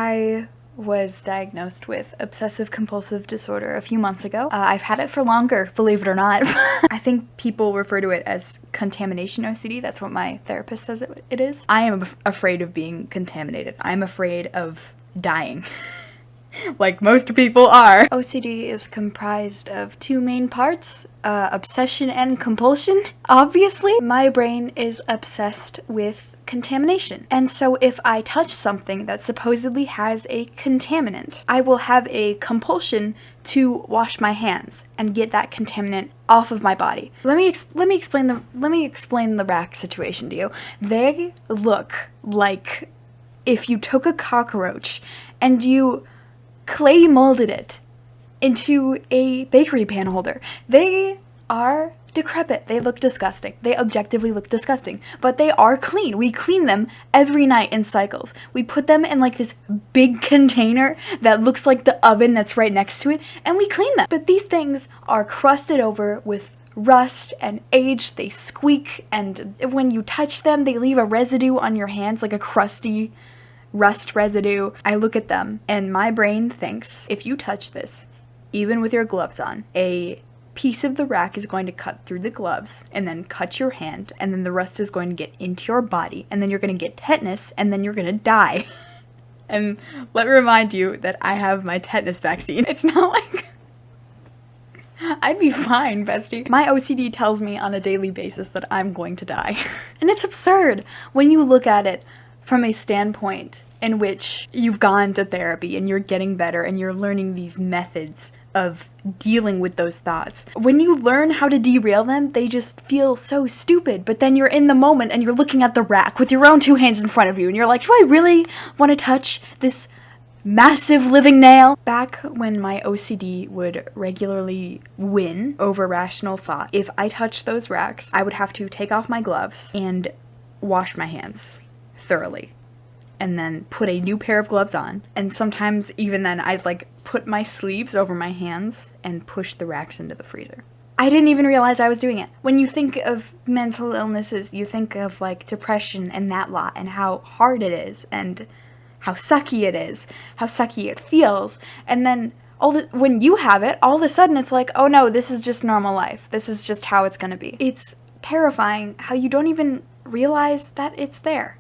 I was diagnosed with obsessive compulsive disorder a few months ago. I've had it for longer, believe it or not. I think people refer to it as contamination OCD. That's what my therapist says it is. I am afraid of being contaminated. I'm afraid of dying. Like most people are. OCD is comprised of two main parts, obsession and compulsion. Obviously, my brain is obsessed with contamination. And so if I touch something that supposedly has a contaminant, I will have a compulsion to wash my hands and get that contaminant off of my body. Let me explain the rack situation to you. They look like if you took a cockroach and you clay molded it into a bakery pan holder. They are decrepit. They look disgusting. They objectively look disgusting, but they are clean. We clean them every night in cycles. We put them in like this big container that looks like the oven that's right next to it, and we clean them. But these things are crusted over with rust and age. They squeak, and when you touch them, they leave a residue on your hands, like a crusty rust residue. I look at them and my brain thinks, if you touch this, even with your gloves on, a piece of the rack is going to cut through the gloves and then cut your hand, and then the rest is going to get into your body, and then you're going to get tetanus, and then you're going to die. And let me remind you that I have my tetanus vaccine. It's not like I'd be fine, bestie. My OCD tells me on a daily basis that I'm going to die. And it's absurd when you look at it from a standpoint in which you've gone to therapy and you're getting better and you're learning these methods of dealing with those thoughts. When you learn how to derail them, they just feel so stupid. But then you're in the moment and you're looking at the rack with your own two hands in front of you and you're like, do I really want to touch this massive living nail? Back when my OCD would regularly win over rational thought, if I touched those racks, I would have to take off my gloves and wash my hands thoroughly, and then put a new pair of gloves on. And sometimes even then I'd like put my sleeves over my hands and push the racks into the freezer. I didn't even realize I was doing it. When you think of mental illnesses, you think of like depression and that lot, and how hard it is, and how sucky it is, how sucky it feels. And then when you have it, all of a sudden it's like, oh no, this is just normal life. This is just how it's gonna be. It's terrifying how you don't even realize that it's there.